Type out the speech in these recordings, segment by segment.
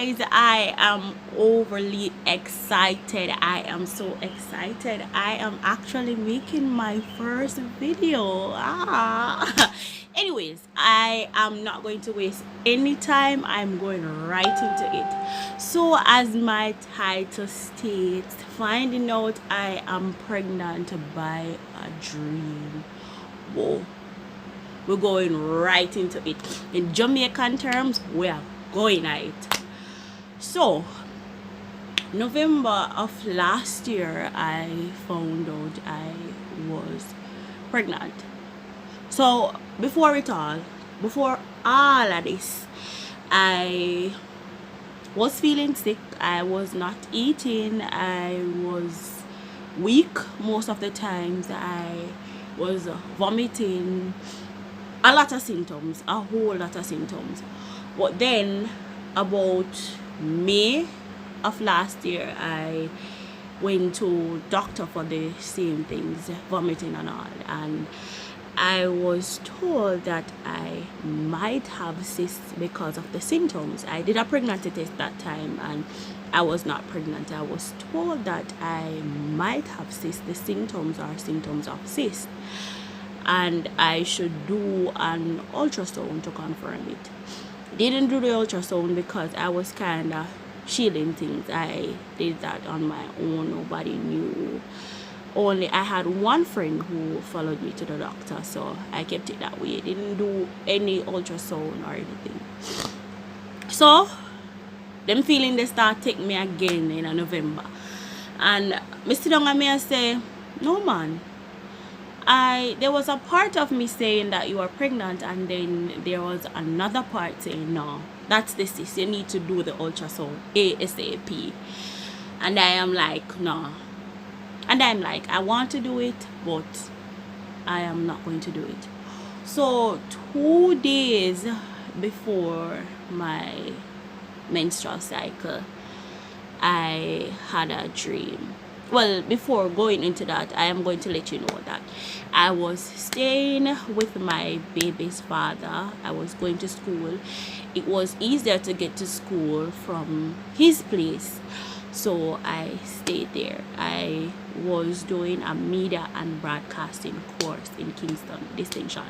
guys, I am overly excited. I am so excited. I am actually making my first video. Anyways, I am not going to waste any time. I'm going right into it. So as my title states, finding out I am pregnant by a dream. Whoa, we're going right into it. In Jamaican terms, we are going at it. So November of last year, I found out I was pregnant. So before all of this, I was feeling sick. I was not eating. I was weak most of the times. I was vomiting. A lot of symptoms, a whole lot of symptoms. But then about May of last year, I went to doctor for the same things, vomiting and all, and I was told that I might have cysts because of the symptoms. I did a pregnancy test that time and I was not pregnant. I was told that I might have cysts. The symptoms are symptoms of cysts, and I should do an ultrasound to confirm it. Didn't do the ultrasound because I was kind of shielding things. I did that on my own. Nobody knew. Only I had one friend who followed me to the doctor, so I kept it that way. Didn't do any ultrasound or anything. So them feeling they start take me again in November, and me sit down and me say, no man, there was a part of me saying that you are pregnant, and then there was another part saying no, that's the cyst, you need to do the ultrasound ASAP. And I am like, no. And I'm like, I want to do it, but I am not going to do it. So 2 days before my menstrual cycle, I had a dream. Well, before going into that, I am going to let you know that I was staying with my baby's father. I was going to school. It was easier to get to school from his place, so I stayed there. I was doing a media and broadcasting course in Kingston Distinction,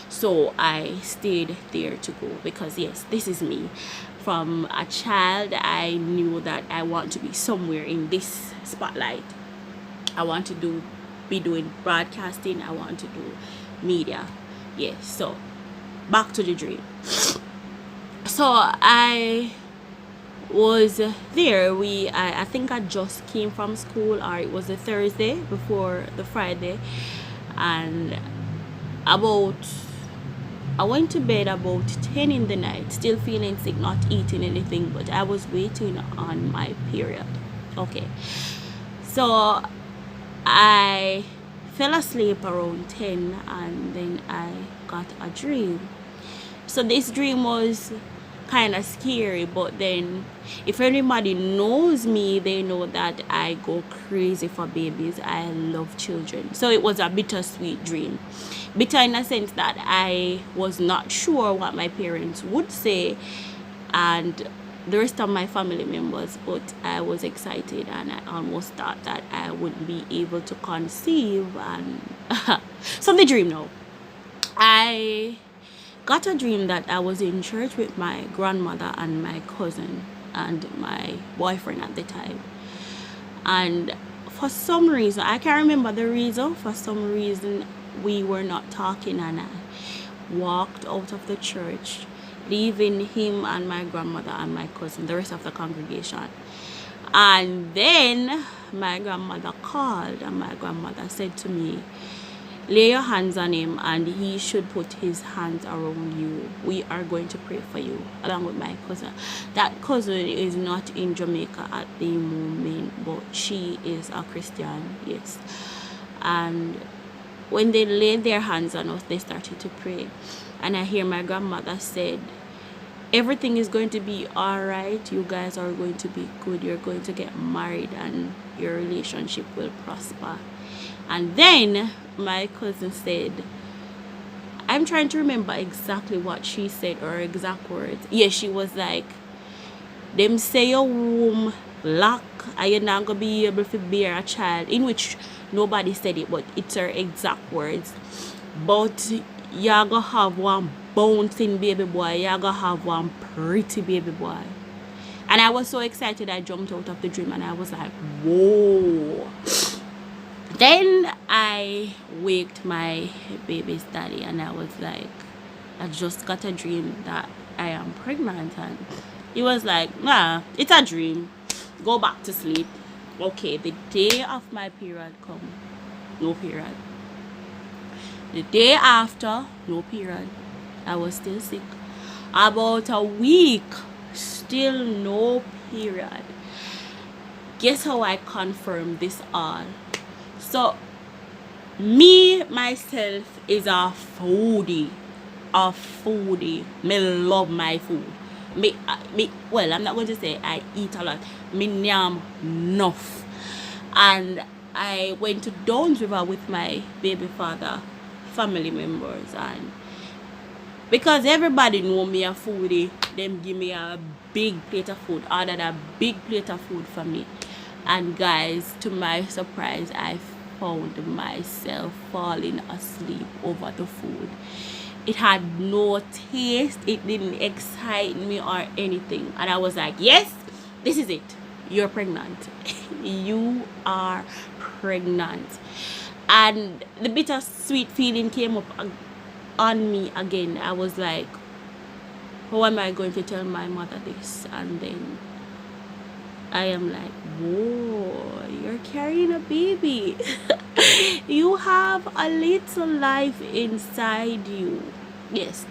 so I stayed there to go because yes, this is me. From a child, I knew that I want to be somewhere in this spotlight. I want to be doing broadcasting. I want to do media. Yes. So back to the dream. So I was there. I think I just came from school, or it was a Thursday before the Friday, and I went to bed about 10 in the night, still feeling sick, not eating anything, but I was waiting on my period. Okay, so I fell asleep around 10, and then I got a dream. So this dream was kind of scary, but then if anybody knows me, they know that I go crazy for babies. I love children. So it was a bittersweet dream. Bitter in a sense that I was not sure what my parents would say and the rest of my family members, but I was excited and I almost thought that I wouldn't be able to conceive. And so the dream now, I got a dream that I was in church with my grandmother and my cousin and my boyfriend at the time, and for some reason, I can't remember the reason, for some reason we were not talking, and I walked out of the church, leaving him and my grandmother and my cousin, the rest of the congregation. And then my grandmother called, and my grandmother said to me, lay your hands on him and he should put his hands around you. We are going to pray for you, along with my cousin. That cousin is not in Jamaica at the moment, but she is a Christian, yes. And when they laid their hands on us, they started to pray. And I hear my grandmother said, everything is going to be all right. You guys are going to be good. You're going to get married and your relationship will prosper. And then my cousin said, I'm trying to remember exactly what she said or exact words. Yeah, she was like, them say your womb lock and you're not gonna be able to bear a child, in which nobody said it, but it's her exact words. But you're gonna have one bouncing baby boy, you're gonna have one pretty baby boy. And I was so excited, I jumped out of the dream and I was like, whoa. Then I waked my baby's daddy and I was like, I just got a dream that I am pregnant. And he was like, nah, it's a dream. Go back to sleep. Okay, the day of my period come, no period. The day after, no period. I was still sick. About a week, still no period. Guess how I confirmed this all? So, me, myself, is a foodie. A foodie. Me love my food. Well, I'm not going to say I eat a lot. Me nyam enough. And I went to Downs River with my baby father family members, and because everybody know me a foodie, them give me a big plate of food, ordered a big plate of food for me. And guys, to my surprise, I found myself falling asleep over the food. It had no taste, it didn't excite me or anything, and I was like, yes, this is it, you're pregnant. You are pregnant. And the bittersweet feeling came up on me again. I was like, how am I going to tell my mother this? And then I am like, whoa, you're carrying a baby. You have a little life inside you. Yes.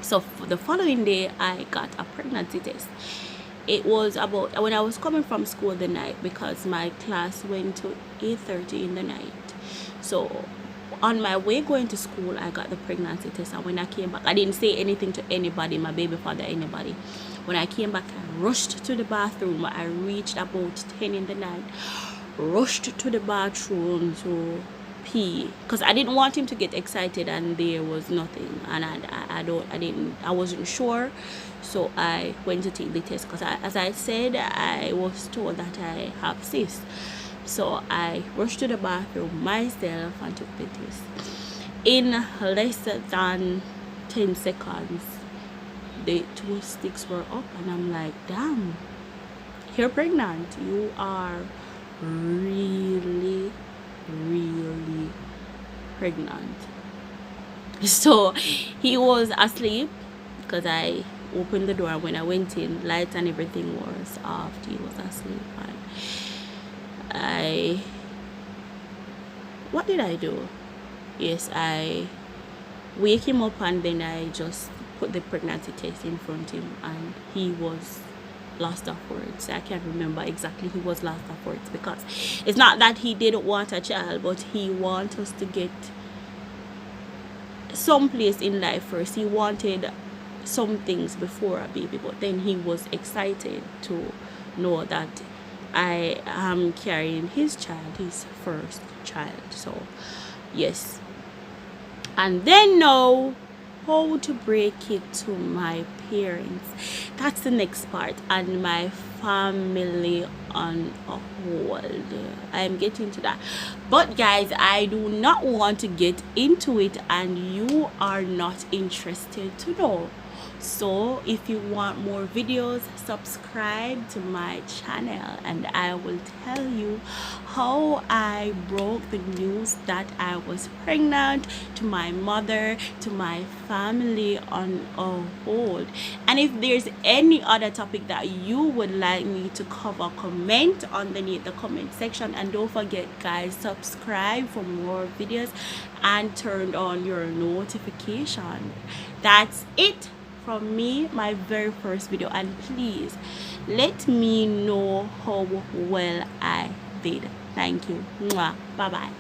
So for the following day, I got a pregnancy test. It was about when I was coming from school the night, because my class went to 8:30 in the night. So on my way going to school, I got the pregnancy test, and when I came back, I didn't say anything to anybody, my baby father, anybody. When I came back, I rushed to the bathroom. I reached about 10 in the night, rushed to the bathroom to pee, because I didn't want him to get excited and there was nothing, and I wasn't sure. So I went to take the test, because as I said, I was told that I have cysts. So I rushed to the bathroom myself and took the test. In less than 10 seconds, the 2 sticks were up, and I'm like, damn, you're pregnant. You are really pregnant. So he was asleep, because I opened the door, and when I went in, lights and everything was off. He was asleep, and what did I do? Yes, I wake him up, and then I just put the pregnancy test in front of him, and he was lost of words. I can't remember exactly, he was lost of words, because it's not that he didn't want a child, but he wanted us to get someplace in life first. He wanted some things before a baby, but then he was excited to know that I am carrying his child, his first child. So yes. And then now, how to break it to my parents, that's the next part, and my family on a hold. I am getting to that, but guys, I do not want to get into it and you are not interested to know. So if you want more videos, subscribe to my channel, and I will tell you how I broke the news that I was pregnant to my mother, to my family on a hold. And if there's any other topic that you would like me to cover, comment underneath the comment section. And don't forget guys, subscribe for more videos and turn on your notification. That's it from me, my very first video, and please let me know how well I did. Thank you. Bye bye.